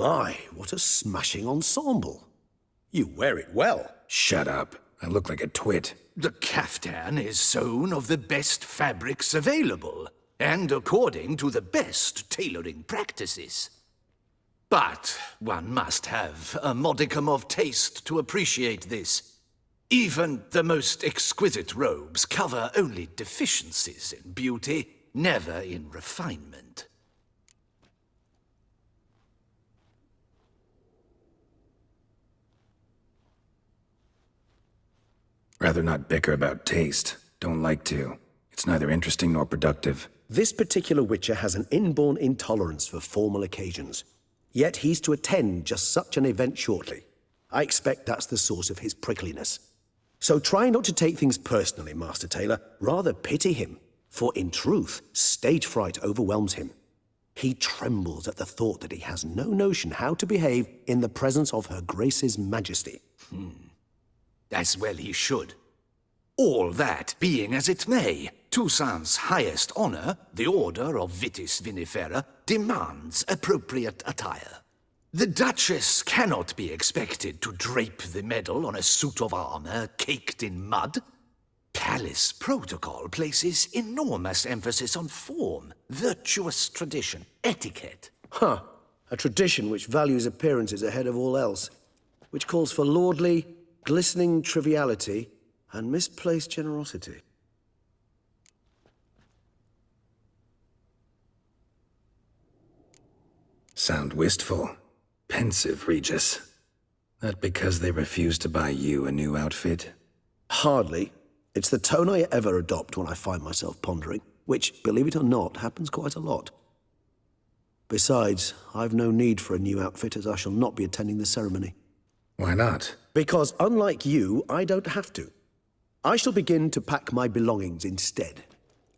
My, what a smashing ensemble. You wear it well. Shut up. I look like a twit. The caftan is sewn of the best fabrics available, and according to the best tailoring practices. But one must have a modicum of taste to appreciate this. Even the most exquisite robes cover only deficiencies in beauty, never in refinement. Rather not bicker about taste. Don't like to. It's neither interesting nor productive. This particular Witcher has an inborn intolerance for formal occasions. Yet he's to attend just such an event shortly. I expect that's the source of his prickliness. So try not to take things personally, Master Taylor. Rather pity him. For in truth, stage fright overwhelms him. He trembles at the thought that he has no notion how to behave in the presence of Her Grace's Majesty. As well he should. All that being as it may, Toussaint's highest honor, the Order of Vitis Vinifera, demands appropriate attire. The Duchess cannot be expected to drape the medal on a suit of armor caked in mud. Palace protocol places enormous emphasis on form, virtuous tradition, etiquette. Huh. A tradition which values appearances ahead of all else. Which calls for lordly, glistening triviality and misplaced generosity. Sound wistful. Pensive, Regis. That because they refuse to buy you a new outfit? Hardly. It's the tone I ever adopt when I find myself pondering, which, believe it or not, happens quite a lot. Besides, I've no need for a new outfit as I shall not be attending the ceremony. Why not? Because unlike you, I don't have to. I shall begin to pack my belongings instead.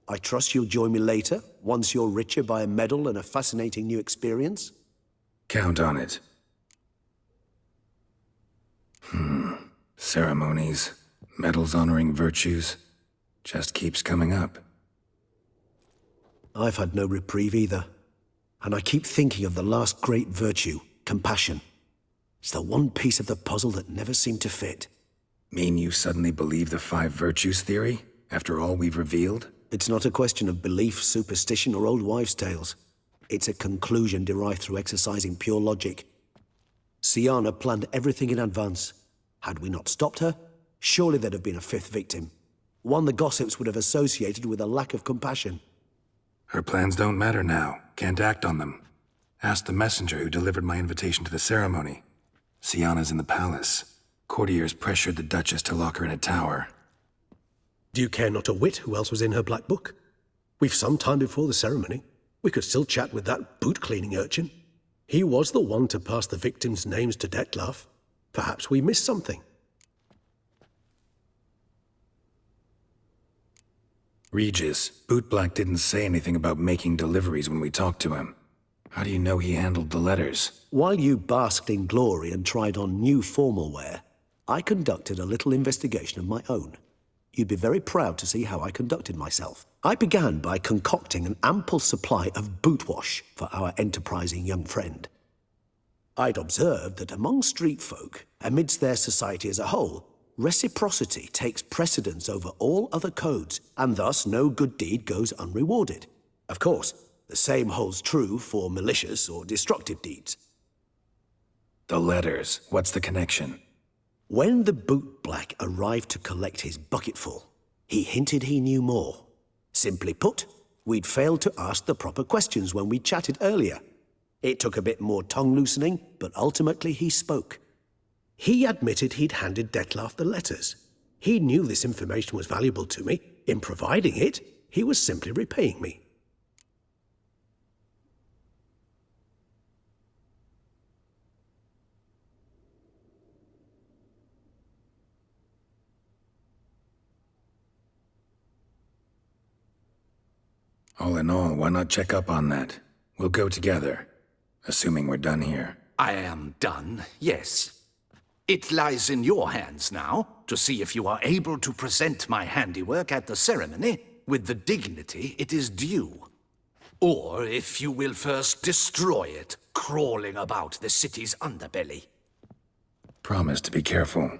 I trust you'll join me later, once you're richer by a medal and a fascinating new experience? Count on it. Ceremonies, medals honoring virtues, just keeps coming up. I've had no reprieve either. And I keep thinking of the last great virtue, compassion. It's the one piece of the puzzle that never seemed to fit. Mean you suddenly believe the 5 virtues theory, after all we've revealed? It's not a question of belief, superstition, or old wives' tales. It's a conclusion derived through exercising pure logic. Syanna planned everything in advance. Had we not stopped her, surely there'd have been a 5th victim. One the gossips would have associated with a lack of compassion. Her plans don't matter now. Can't act on them. Ask the messenger who delivered my invitation to the ceremony. Syanna's in the palace. Courtiers pressured the Duchess to lock her in a tower. Do you care not a whit who else was in her black book? We've some time before the ceremony. We could still chat with that boot-cleaning urchin. He was the one to pass the victims' names to Dettlaff. Perhaps we missed something. Regis, Bootblack didn't say anything about making deliveries when we talked to him. How do you know he handled the letters? While you basked in glory and tried on new formal wear, I conducted a little investigation of my own. You'd be very proud to see how I conducted myself. I began by concocting an ample supply of boot wash for our enterprising young friend. I'd observed that among street folk, amidst their society as a whole, reciprocity takes precedence over all other codes, and thus no good deed goes unrewarded. Of course, the same holds true for malicious or destructive deeds. The letters, what's the connection? When the bootblack arrived to collect his bucketful, he hinted he knew more. Simply put, we'd failed to ask the proper questions when we chatted earlier. It took a bit more tongue-loosening, but ultimately he spoke. He admitted he'd handed Dettlaff the letters. He knew this information was valuable to me. In providing it, he was simply repaying me. All in all, why not check up on that? We'll go together, assuming we're done here. I am done, yes. It lies in your hands now to see if you are able to present my handiwork at the ceremony with the dignity it is due. or if you will first destroy it, crawling about the city's underbelly. Promise to be careful.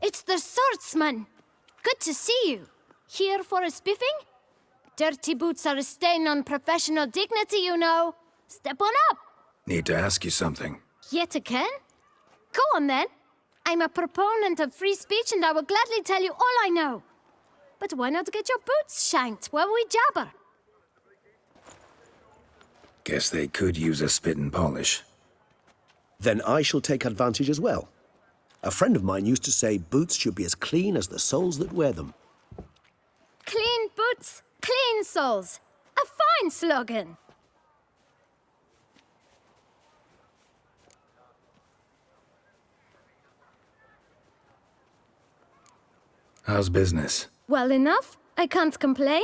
It's the swordsman. Good to see you. Here for a spiffing? Dirty boots are a stain on professional dignity, you know. Step on up. Need to ask you something. Yet again? Go on then. I'm a proponent of free speech and I will gladly tell you all I know. But why not get your boots shanked while we jabber? Guess they could use a spit and polish. Then I shall take advantage as well. A friend of mine used to say boots should be as clean as the soles that wear them. Clean boots, clean soles. A fine slogan. How's business? Well enough. I can't complain.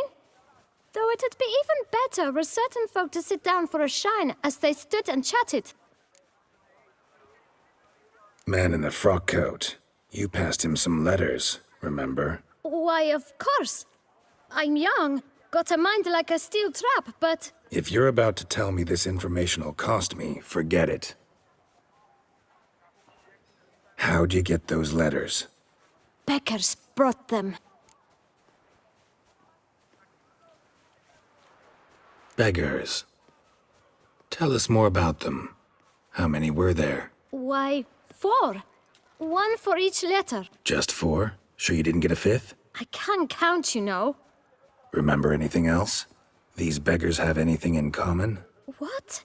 Though it'd be even better were certain folk to sit down for a shine as they stood and chatted. Man in the frock coat. You passed him some letters, remember? Why, of course. I'm young, got a mind like a steel trap, but... If you're about to tell me this information'll cost me, forget it. How'd you get those letters? Beggars brought them. Beggars. Tell us more about them. How many were there? Why, 4. 1 for each letter. Just 4? Sure you didn't get a 5th? I can't count, you know. Remember anything else? These beggars have anything in common? What?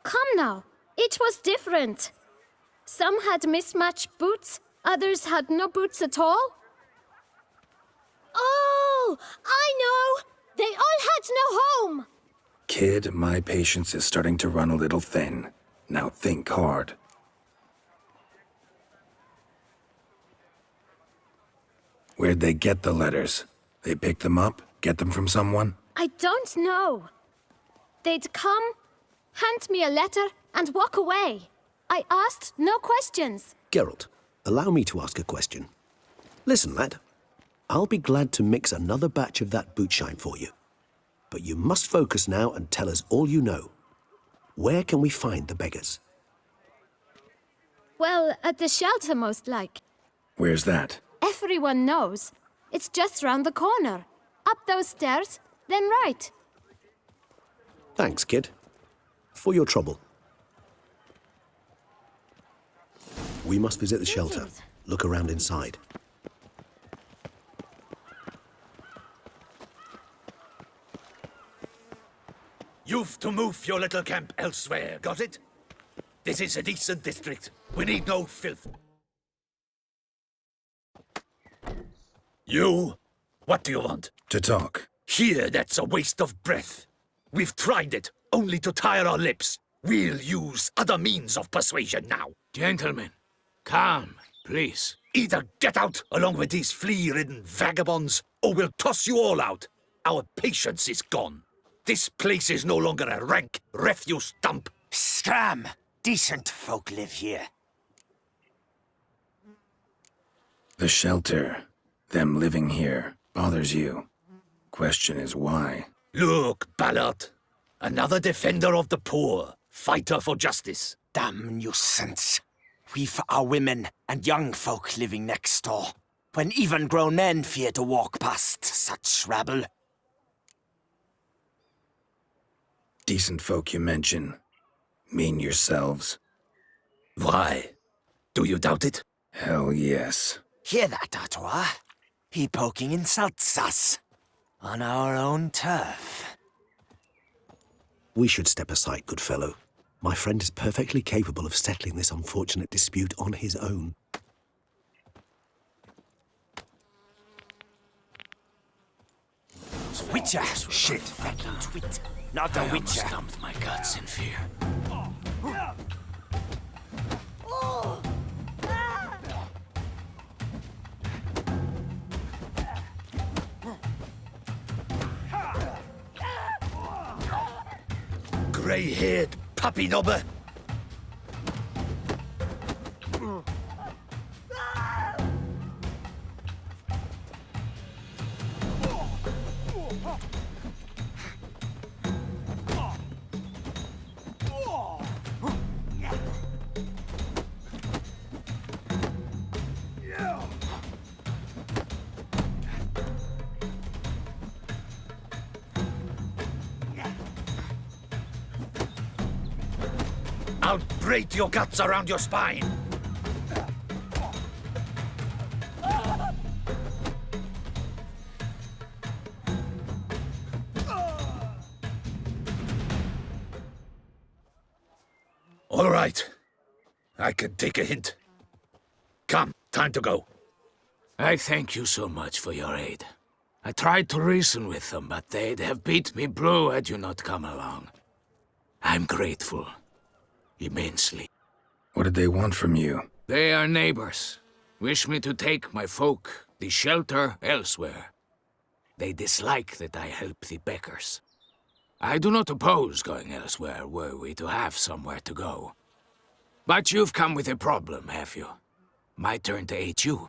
Come now. Each was different. Some had mismatched boots, others had no boots at all. Oh, I know! They all had no home! Kid, my patience is starting to run a little thin. Now think hard. Where'd they get the letters? They pick them up? Get them from someone? I don't know. They'd come, hand me a letter, and walk away. I asked no questions. Geralt, allow me to ask a question. Listen, lad. I'll be glad to mix another batch of that bootshine for you. But you must focus now and tell us all you know. Where can we find the beggars? Well, at the shelter, most like. Where's that? Everyone knows. It's just round the corner. Up those stairs, then right. Thanks, kid. For your trouble. We must visit the shelter. Look around inside. You've to move your little camp elsewhere, got it? This is a decent district. We need no filth. You? What do you want? To talk. Here, that's a waste of breath. We've tried it, only to tire our lips. We'll use other means of persuasion now. Gentlemen, calm, please. Either get out along with these flea-ridden vagabonds, or we'll toss you all out. Our patience is gone. This place is no longer a rank refuse dump. Scram! Decent folk live here. The shelter, them living here, bothers you. Question is why? Look, Ballard. Another defender of the poor, fighter for justice. Damn nuisance. We've our women and young folk living next door, when even grown men fear to walk past such rabble. Decent folk you mention. Mean yourselves. Why? Do you doubt it? Hell yes. Hear that, Artois? He poking insults us. On our own turf. We should step aside, good fellow. My friend is perfectly capable of settling this unfortunate dispute on his own. Witcher! Shit! Twit. Not a witcher. Stumped my guts in fear. grey-haired puppy knobber. I'll grate your guts around your spine. All right. I can take a hint. Come, time to go. I thank you so much for your aid. I tried to reason with them, but they'd have beat me blue had you not come along. I'm grateful. Immensely. What did they want from you? They are neighbors. Wish me to take my folk, the shelter, elsewhere. They dislike that I help the Beckers. I do not oppose going elsewhere were we to have somewhere to go. But you've come with a problem, have you? My turn to aid you.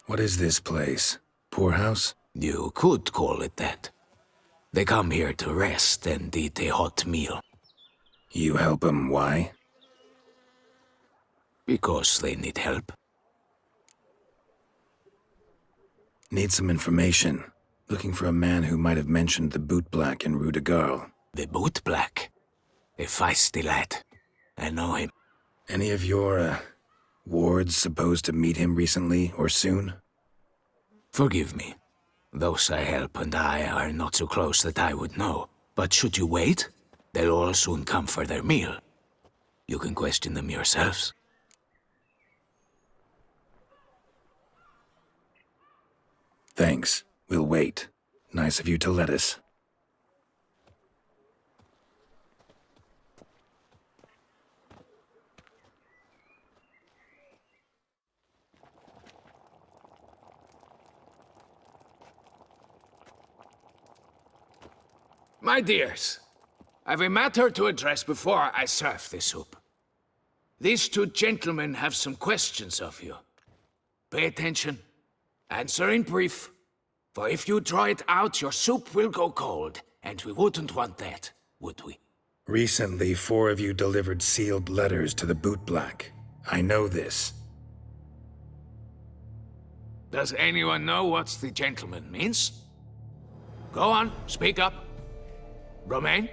What is this place? Poorhouse? You could call it that. They come here to rest and eat a hot meal. You help them, why? Because they need help. Need some information. Looking for a man who might have mentioned the boot black in Rue de Garl. The boot black. A feisty lad. I know him. Any of your, wards supposed to meet him recently or soon? Forgive me. Those I help and I are not so close that I would know. But should you wait, they'll all soon come for their meal. You can question them yourselves. Thanks. We'll wait. Nice of you to let us. My dears, I've a matter to address before I serve the soup. These two gentlemen have some questions of you. Pay attention. Answer in brief. For if you draw it out, your soup will go cold, and we wouldn't want that, would we? Recently, 4 of you delivered sealed letters to the boot black. I know this. Does anyone know what the gentleman means? Go on, speak up. Romain?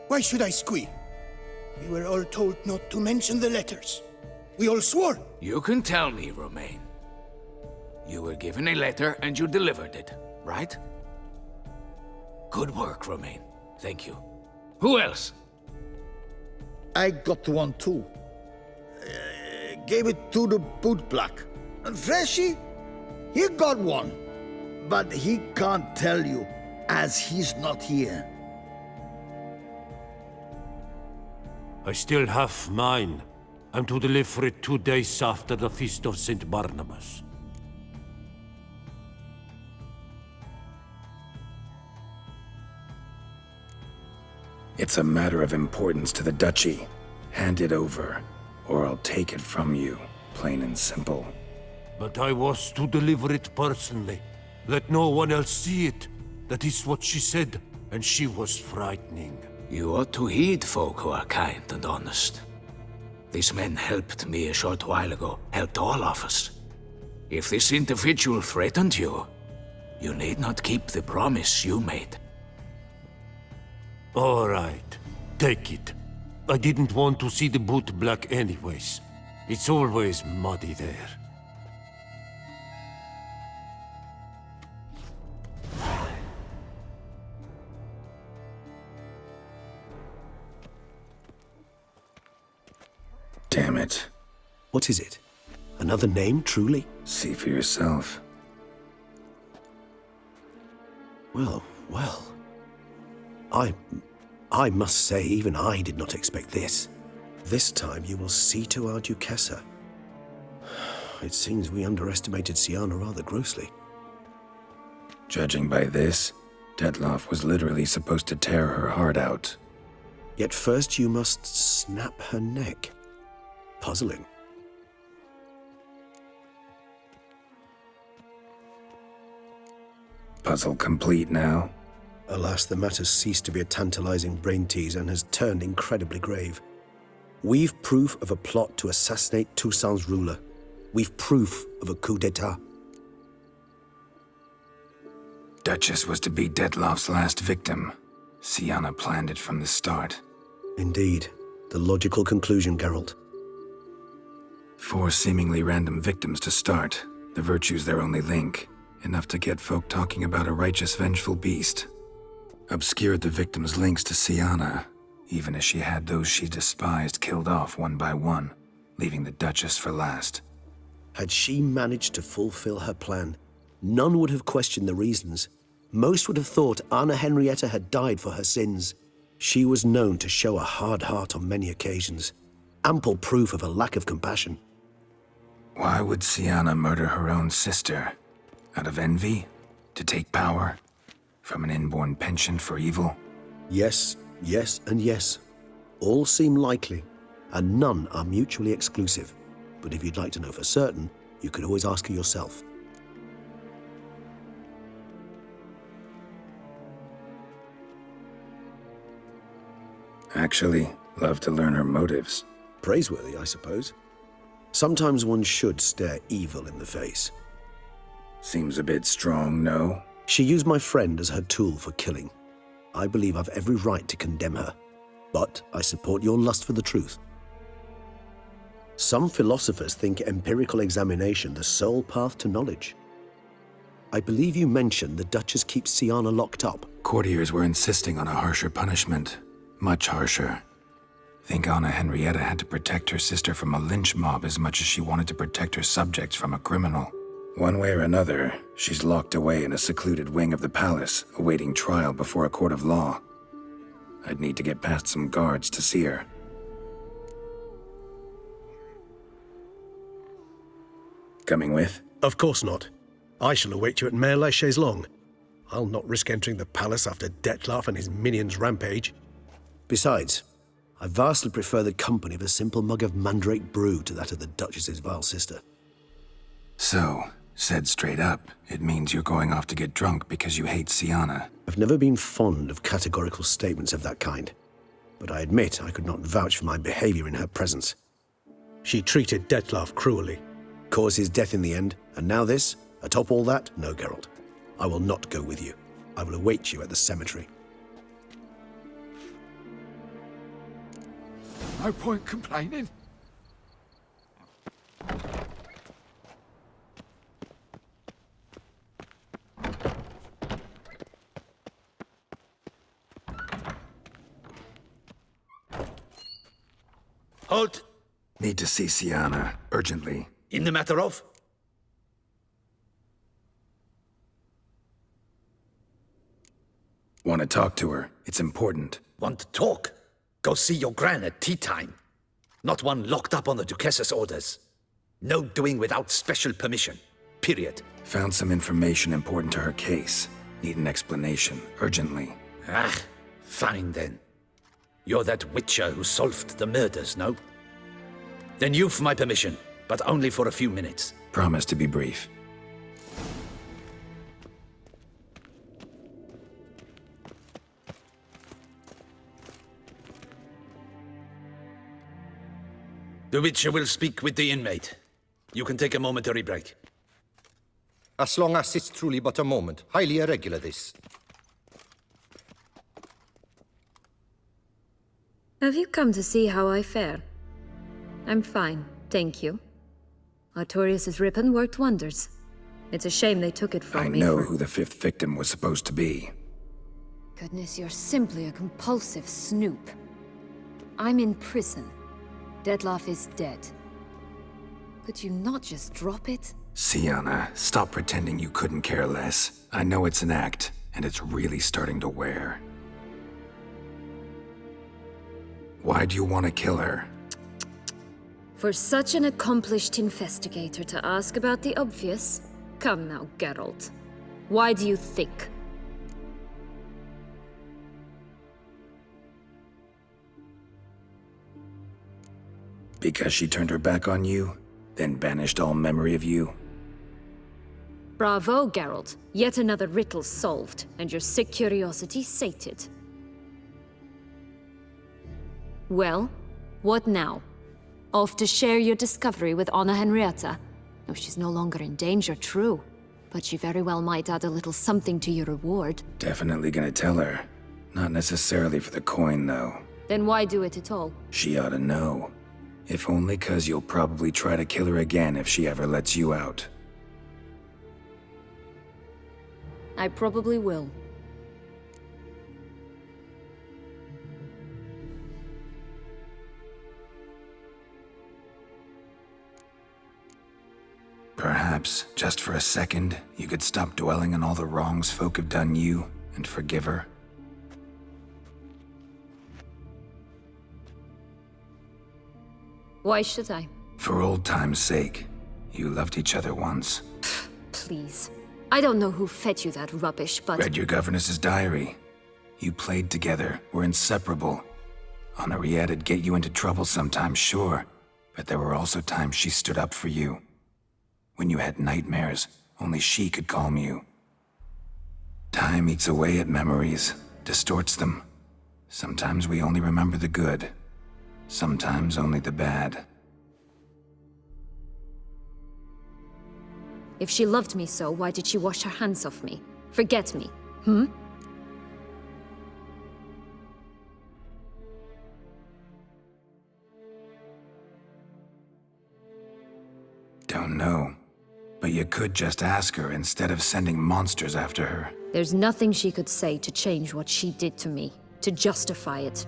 Why should I squeal? We were all told not to mention the letters. We all swore. You can tell me, Romain. You were given a letter and you delivered it, right? Good work, Romain. Thank you. Who else? I got one too. Gave it to the boot black. And Freshy, he got one. But he can't tell you, as he's not here. I still have mine. I'm to deliver it 2 days after the Feast of St. Barnabas. It's a matter of importance to the Duchy. Hand it over, or I'll take it from you, plain and simple. But I was to deliver it personally. Let no one else see it. That is what she said, and she was frightening. You ought to heed folk who are kind and honest. These men helped me a short while ago, helped all of us. If this individual threatened you, you need not keep the promise you made. All right, take it. I didn't want to see the boot black anyways. It's always muddy there. Damn it. What is it? Another name, truly? See for yourself. Well, well. I must say, even I did not expect this. This time you will see to our Duquesa. It seems we underestimated Syanna rather grossly. Judging by this, Detloff was literally supposed to tear her heart out. Yet first you must snap her neck. Puzzling. Puzzle complete now? Alas, the matter's ceased to be a tantalizing brain tease and has turned incredibly grave. We've proof of a plot to assassinate Toussaint's ruler. We've proof of a coup d'etat. Duchess was to be Detloff's last victim. Syanna planned it from the start. Indeed. The logical conclusion, Geralt. 4 seemingly random victims to start. The virtue's their only link. Enough to get folk talking about a righteous, vengeful beast. Obscured the victims' links to Syanna, even as she had those she despised killed off one by one, leaving the Duchess for last. Had she managed to fulfill her plan, none would have questioned the reasons. Most would have thought Anna Henrietta had died for her sins. She was known to show a hard heart on many occasions. Ample proof of a lack of compassion. Why would Syanna murder her own sister? Out of envy? To take power? From an inborn penchant for evil? Yes, yes, and yes. All seem likely, and none are mutually exclusive. But if you'd like to know for certain, you could always ask her yourself. Actually, love to learn her motives. Praiseworthy, I suppose. Sometimes one should stare evil in the face. Seems a bit strong, no? She used my friend as her tool for killing. I believe I've every right to condemn her, but I support your lust for the truth. Some philosophers think empirical examination the sole path to knowledge. I believe you mentioned the Duchess keeps Syanna locked up. Courtiers were insisting on a harsher punishment. Much harsher. Think Anna Henrietta had to protect her sister from a lynch mob as much as she wanted to protect her subjects from a criminal. One way or another, she's locked away in a secluded wing of the palace, awaiting trial before a court of law. I'd need to get past some guards to see her. Coming with? Of course not. I shall await you at Mare la Chaise-Longue. I'll not risk entering the palace after Detloff and his minions rampage. Besides, I vastly prefer the company of a simple mug of mandrake brew to that of the Duchess's vile sister. So, said straight up, it means you're going off to get drunk because you hate Syanna. I've never been fond of categorical statements of that kind, but I admit I could not vouch for my behavior in her presence. She treated Detloff cruelly, caused his death in the end, and now this? Atop all that? No, Geralt. I will not go with you. I will await you at the cemetery. No point complaining. Halt! Need to see Syanna, urgently. In the matter of? Want to talk to her. It's important. Want to talk? Go see your gran at tea time. Not one locked up on the Duchess's orders. No doing without special permission. Period. Found some information important to her case. Need an explanation, urgently. Ah, fine then. You're that witcher who solved the murders, no? Then you've my permission, but only for a few minutes. Promise to be brief. The Witcher will speak with the inmate. You can take a momentary break. As long as it's truly but a moment. Highly irregular, this. Have you come to see how I fare? I'm fine, thank you. Artorius' ribbon worked wonders. It's a shame they took it from me. I know who the 5th victim was supposed to be. Goodness, you're simply a compulsive snoop. I'm in prison. Detloff is dead. Could you not just drop it? Syanna, stop pretending you couldn't care less. I know it's an act, and it's really starting to wear. Why do you want to kill her? For such an accomplished investigator to ask about the obvious? Come now, Geralt. Why do you think? Because she turned her back on you, then banished all memory of you? Bravo, Geralt. Yet another riddle solved, and your sick curiosity sated. Well, what now? Off to share your discovery with Anna Henrietta? No, she's no longer in danger, true. But she very well might add a little something to your reward. Definitely gonna tell her. Not necessarily for the coin, though. Then why do it at all? She ought to know. If only 'cause you'll probably try to kill her again if she ever lets you out. I probably will. Perhaps, just for a second, you could stop dwelling on all the wrongs folk have done you and forgive her. Why should I? For old time's sake. You loved each other once. Please. I don't know who fed you that rubbish, but... Read your governess's diary. You played together, were inseparable. Henriette'd get you into trouble sometimes, sure. But there were also times she stood up for you. When you had nightmares, only she could calm you. Time eats away at memories, distorts them. Sometimes we only remember the good. Sometimes only the bad. If she loved me so, why did she wash her hands off me? Forget me, hmm? Don't know. But you could just ask her instead of sending monsters after her. There's nothing she could say to change what she did to me, to justify it.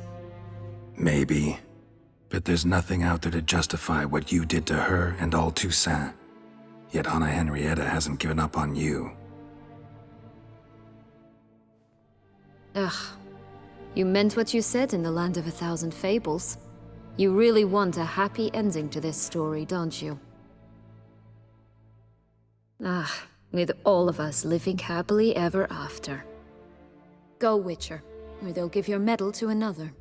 Maybe. But there's nothing out there to justify what you did to her and all Toussaint. Yet Anna Henrietta hasn't given up on you. Ugh. You meant what you said in the Land of a Thousand Fables. You really want a happy ending to this story, don't you? Ah, with all of us living happily ever after. Go, Witcher, or they'll give your medal to another.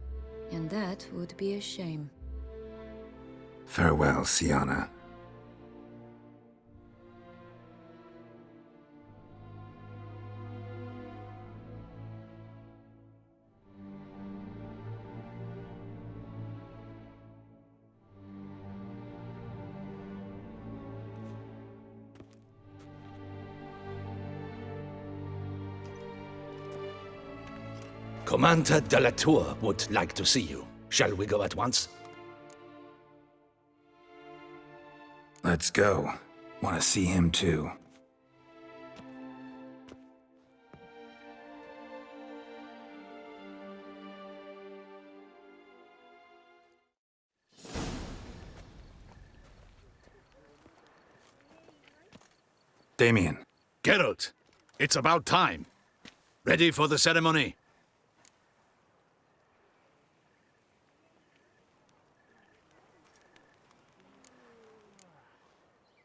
And that would be a shame. Farewell, Syanna. Commander de la Tour would like to see you. Shall we go at once? Let's go. Want to see him too. Damien. Geralt, it's about time. Ready for the ceremony?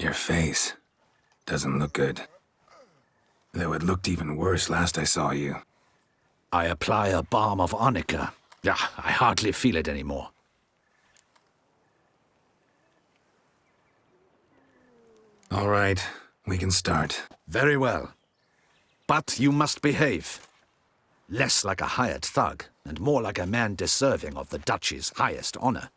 Your face doesn't look good. Though it looked even worse last I saw you. I apply a balm of arnica. Yeah, I hardly feel it anymore. All right, we can start. Very well. But you must behave. Less like a hired thug, and more like a man deserving of the Duchy's highest honor.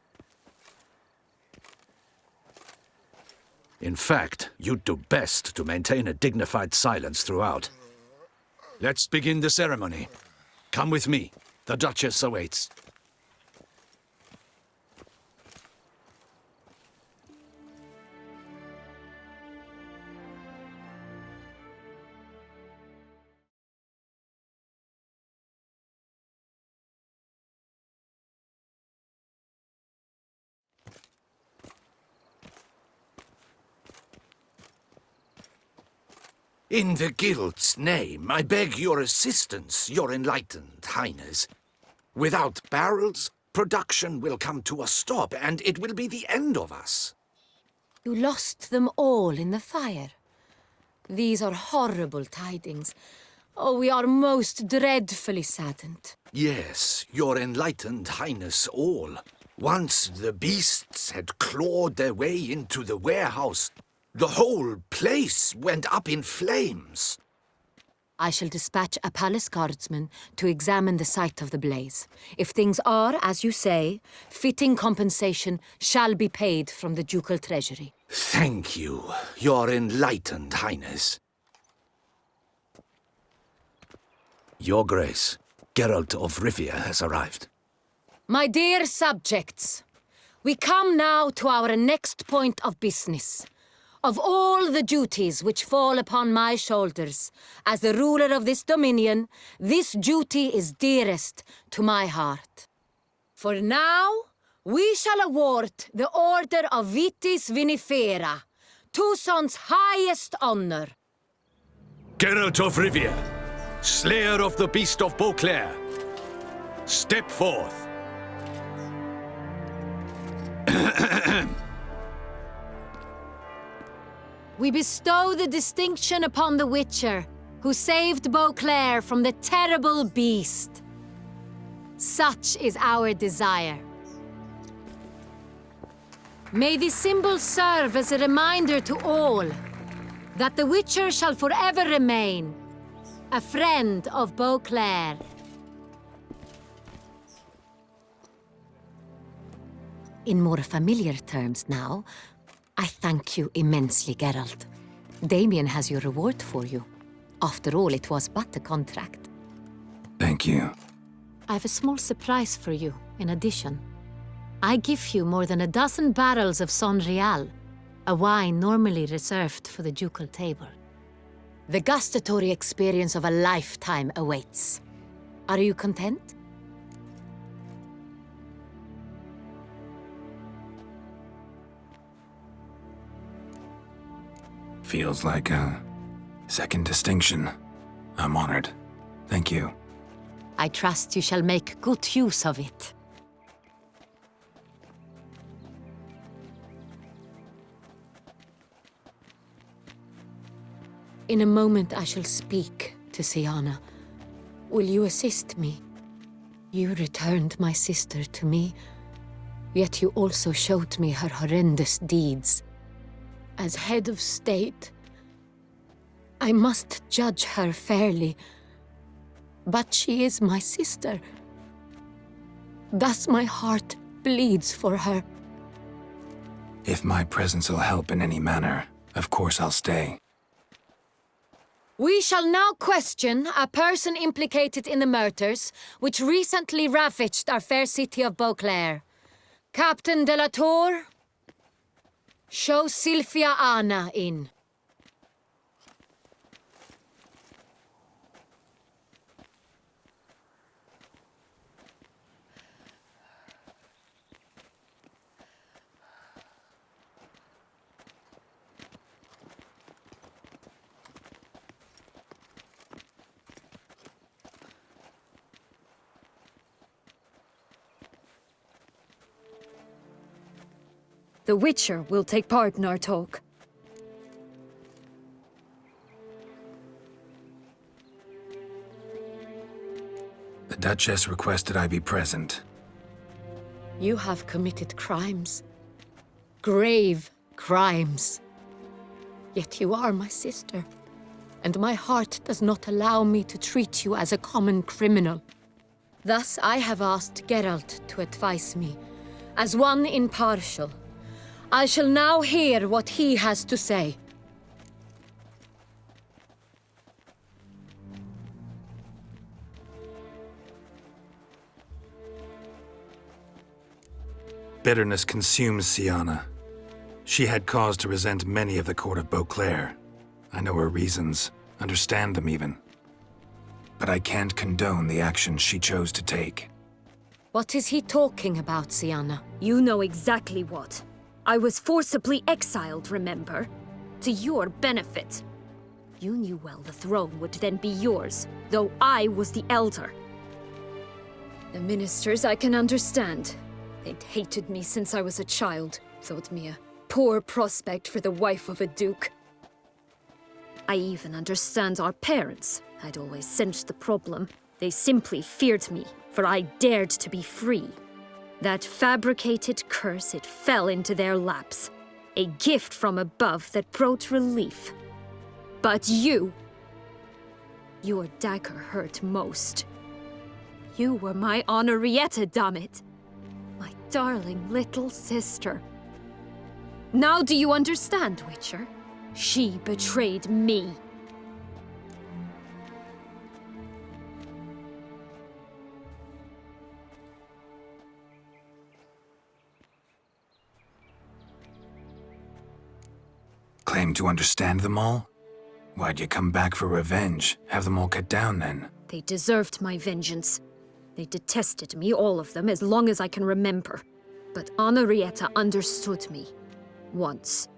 In fact, you'd do best to maintain a dignified silence throughout. Let's begin the ceremony. Come with me. The Duchess awaits. In the Guild's name, I beg your assistance, your enlightened highness. Without barrels, production will come to a stop, and it will be the end of us. You lost them all in the fire. These are horrible tidings. Oh, we are most dreadfully saddened. Yes, your enlightened highness all. Once the beasts had clawed their way into the warehouse, the whole place went up in flames. I shall dispatch a palace guardsman to examine the site of the blaze. If things are, as you say, fitting compensation shall be paid from the ducal treasury. Thank you, your enlightened highness. Your Grace, Geralt of Rivia has arrived. My dear subjects, we come now to our next point of business. Of all the duties which fall upon my shoulders, as the ruler of this dominion, this duty is dearest to my heart. For now, we shall award the Order of Vitis Vinifera, Toussaint's highest honor. Geralt of Rivia, Slayer of the Beast of Beauclair, step forth. We bestow the distinction upon the Witcher, who saved Beauclair from the terrible beast. Such is our desire. May this symbol serve as a reminder to all that the Witcher shall forever remain a friend of Beauclair. In more familiar terms now, I thank you immensely, Geralt. Damien has your reward for you. After all, it was but a contract. Thank you. I have a small surprise for you, in addition. I give you more than a dozen barrels of Sonreal, a wine normally reserved for the ducal table. The gustatory experience of a lifetime awaits. Are you content? Feels like a second distinction. I'm honored. Thank you. I trust you shall make good use of it. In a moment I shall speak to Syanna. Will you assist me? You returned my sister to me, yet you also showed me her horrendous deeds. As head of state, I must judge her fairly. But she is my sister. Thus my heart bleeds for her. If my presence will help in any manner, of course I'll stay. We shall now question a person implicated in the murders which recently ravaged our fair city of Beauclair. Captain de la Tour, show Sylvia Anna in. The Witcher will take part in our talk. The Duchess requested I be present. You have committed crimes. Grave crimes. Yet you are my sister, and my heart does not allow me to treat you as a common criminal. Thus I have asked Geralt to advise me, as one impartial. I shall now hear what he has to say. Bitterness consumes Syanna. She had cause to resent many of the court of Beauclair. I know her reasons, understand them even. But I can't condone the actions she chose to take. What is he talking about, Syanna? You know exactly what. I was forcibly exiled, remember? To your benefit. You knew well the throne would then be yours, though I was the elder. The ministers I can understand. They'd hated me since I was a child, thought me a poor prospect for the wife of a duke. I even understand our parents. I'd always sensed the problem. They simply feared me, for I dared to be free. That fabricated curse, it fell into their laps. A gift from above that brought relief. But you... your dagger hurt most. You were my Honorrietta, dammit. My darling little sister. Now do you understand, Witcher? She betrayed me. Claim to understand them all? Why'd you come back for revenge? Have them all cut down, then? They deserved my vengeance. They detested me, all of them, as long as I can remember. But Honorrietta understood me. Once.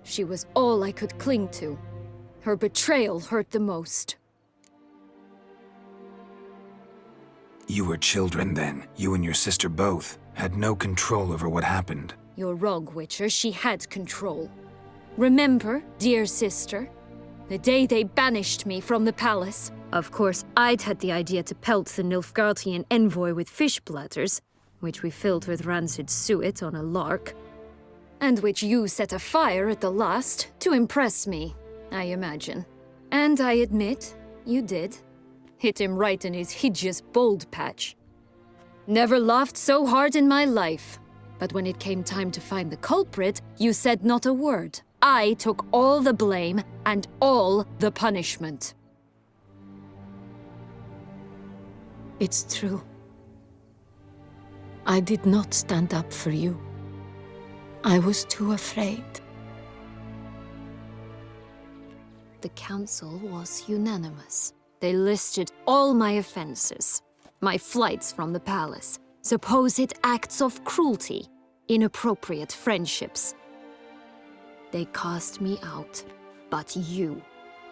She was all I could cling to. Her betrayal hurt the most. You were children then. You and your sister both had no control over what happened. You're wrong, Witcher. She had control. Remember, dear sister? The day they banished me from the palace. Of course, I'd had the idea to pelt the Nilfgaardian envoy with fish bladders, which we filled with rancid suet on a lark, and which you set afire at the last to impress me, I imagine. And I admit, you did. Hit him right in his hideous bald patch. Never laughed so hard in my life. But when it came time to find the culprit, you said not a word. I took all the blame and all the punishment. It's true. I did not stand up for you. I was too afraid. The council was unanimous. They listed all my offenses. My flights from the palace, supposed acts of cruelty, inappropriate friendships. They cast me out. But you,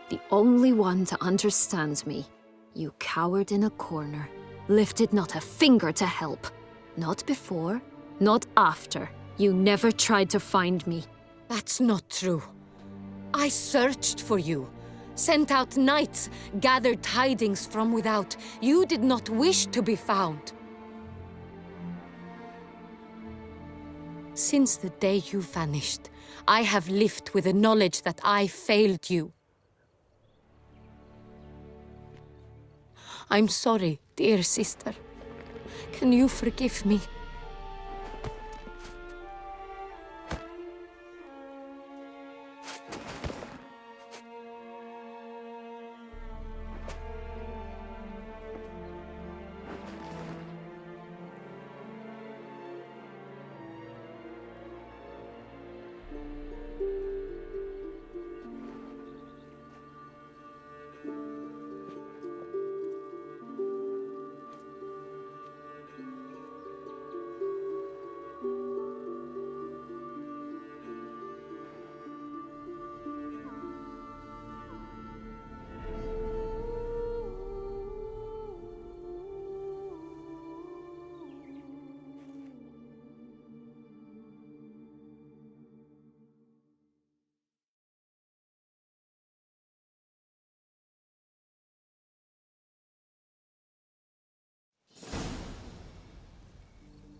the only one to understand me, you cowered in a corner, lifted not a finger to help. Not before, not after. You never tried to find me. That's not true. I searched for you, sent out knights, gathered tidings from without. You did not wish to be found. Since the day you vanished, I have lived with the knowledge that I failed you. I'm sorry, dear sister. Can you forgive me?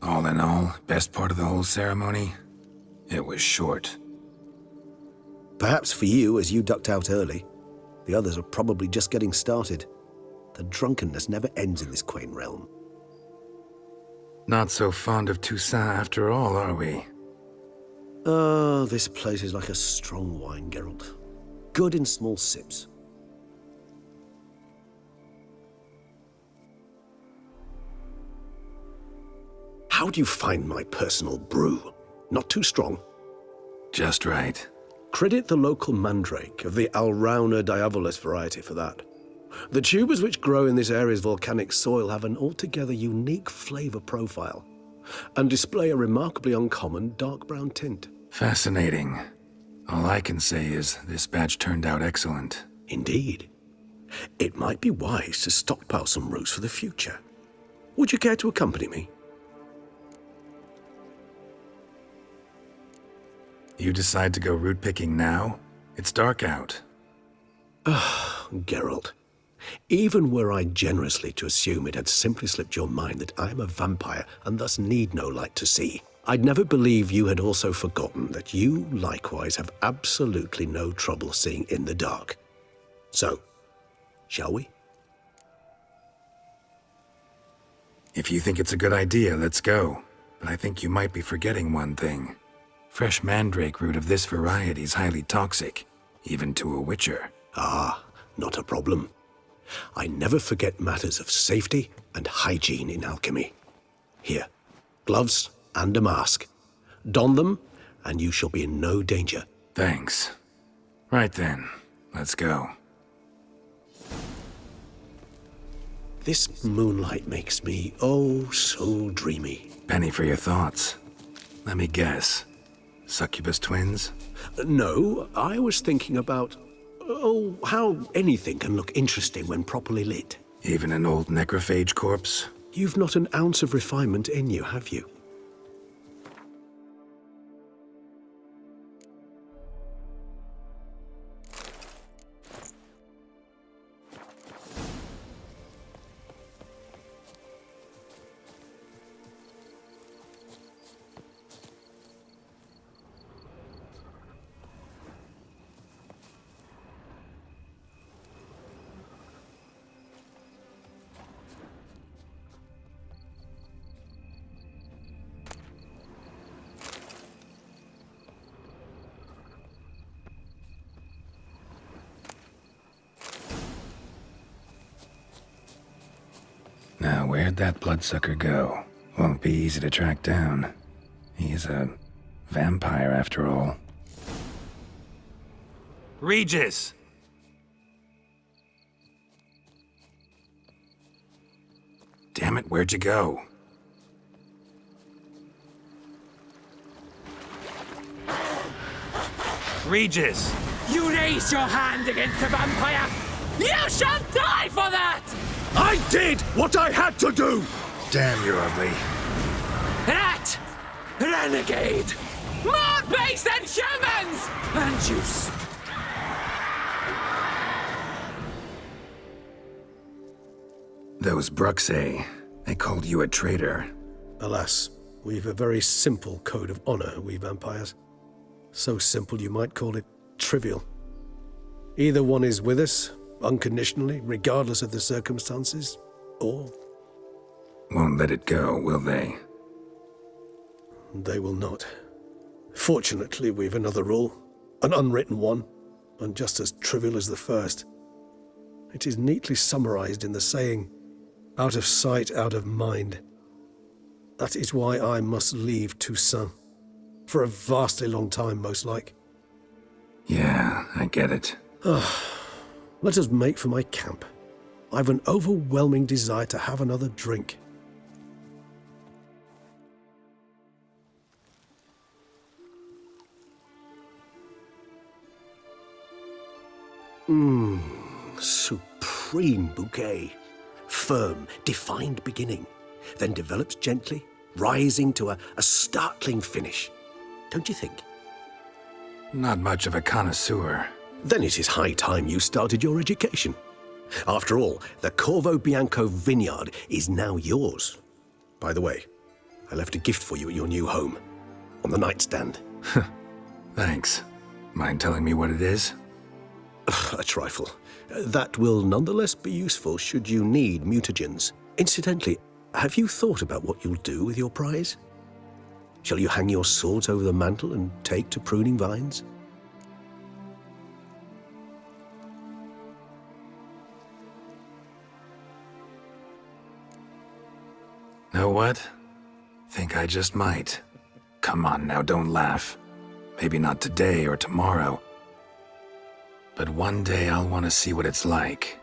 All in all, best part of the whole ceremony? It was short. Perhaps for you, as you ducked out early. The others are probably just getting started. The drunkenness never ends in this quaint realm. Not so fond of Toussaint after all, are we? Oh, this place is like a strong wine, Geralt. Good in small sips. How do you find my personal brew? Not too strong? Just right. Credit the local mandrake of the Alrauna diavolis variety for that. The tubers which grow in this area's volcanic soil have an altogether unique flavor profile and display a remarkably uncommon dark brown tint. Fascinating. All I can say is this batch turned out excellent. Indeed. It might be wise to stockpile some roots for the future. Would you care to accompany me? You decide to go root picking now? It's dark out. Geralt, even were I generously to assume it had simply slipped your mind that I am a vampire and thus need no light to see, I'd never believe you had also forgotten that you likewise have absolutely no trouble seeing in the dark. So, shall we? If you think it's a good idea, let's go. But I think you might be forgetting one thing. Fresh mandrake root of this variety is highly toxic, even to a witcher. Ah, not a problem. I never forget matters of safety and hygiene in alchemy. Here, gloves and a mask. Don them, and you shall be in no danger. Thanks. Right then, let's go. This moonlight makes me, oh, so dreamy. Penny for your thoughts. Let me guess. Succubus twins? No, I was thinking about, oh, how anything can look interesting when properly lit. Even an old necrophage corpse? You've not an ounce of refinement in you, have you? Now, where'd that bloodsucker go? Won't be easy to track down. He's a vampire, after all. Regis! Damn it, where'd you go? Regis! You raise your hand against a vampire! You shall die for that! I did what I had to do! Damn, you're ugly. Rat! Renegade! More base than humans! And you... Those Bruxae, they called you a traitor. Alas, we've a very simple code of honor, we vampires. So simple you might call it trivial. Either one is with us, unconditionally, regardless of the circumstances, or... Won't let it go, will they? They will not. Fortunately, we've another rule, an unwritten one, and just as trivial as the first. It is neatly summarized in the saying, out of sight, out of mind. That is why I must leave Toussaint. For a vastly long time, most like. Yeah, I get it. Let us make for my camp. I've an overwhelming desire to have another drink. Supreme bouquet. Firm, defined beginning, then develops gently, rising to a startling finish. Don't you think? Not much of a connoisseur. Then it is high time you started your education. After all, the Corvo Bianco vineyard is now yours. By the way, I left a gift for you at your new home, on the nightstand. Thanks. Mind telling me what it is? A trifle. That will nonetheless be useful should you need mutagens. Incidentally, have you thought about what you'll do with your prize? Shall you hang your swords over the mantle and take to pruning vines? Know what? Think I just might. Come on now, don't laugh. Maybe not today or tomorrow. But one day I'll want to see what it's like.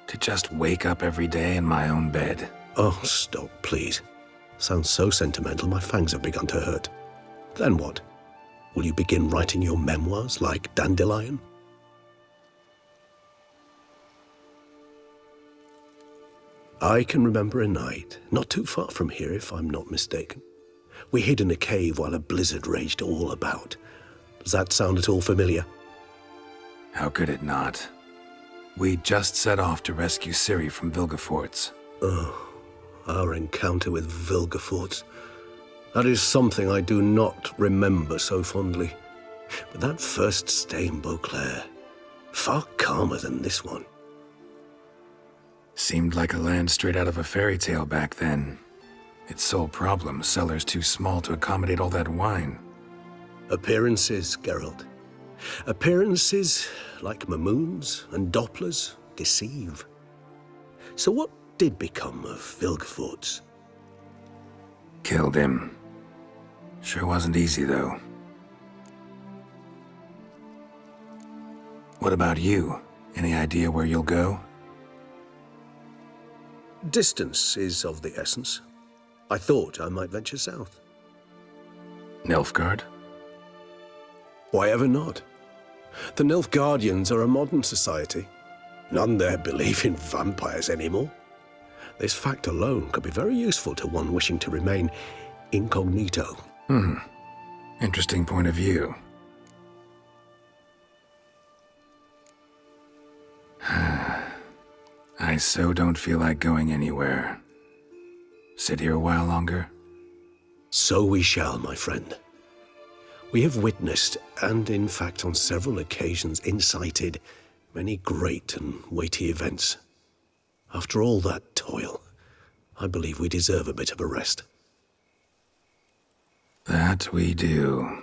To just wake up every day in my own bed. Oh, stop, please. Sounds so sentimental, my fangs have begun to hurt. Then what? Will you begin writing your memoirs like Dandelion? I can remember a night, not too far from here if I'm not mistaken. We hid in a cave while a blizzard raged all about. Does that sound at all familiar? How could it not? We just set off to rescue Ciri from Vilgefortz. Our encounter with Vilgefortz. That is something I do not remember so fondly. But that first stay in Beauclair, far calmer than this one. Seemed like a land straight out of a fairy tale back then. Its sole problem, cellars too small to accommodate all that wine. Appearances, Geralt. Appearances, like Mamoons and Dopplers, deceive. So what did become of Vilgefortz? Killed him. Sure wasn't easy, though. What about you? Any idea where you'll go? Distance is of the essence. I thought I might venture south. Nilfgaard? Why ever not? The Nilfgaardians are a modern society. None there believe in vampires anymore. This fact alone could be very useful to one wishing to remain incognito. Interesting point of view. I so don't feel like going anywhere. Sit here a while longer? So we shall, my friend. We have witnessed, and in fact on several occasions incited, many great and weighty events. After all that toil, I believe we deserve a bit of a rest. That we do.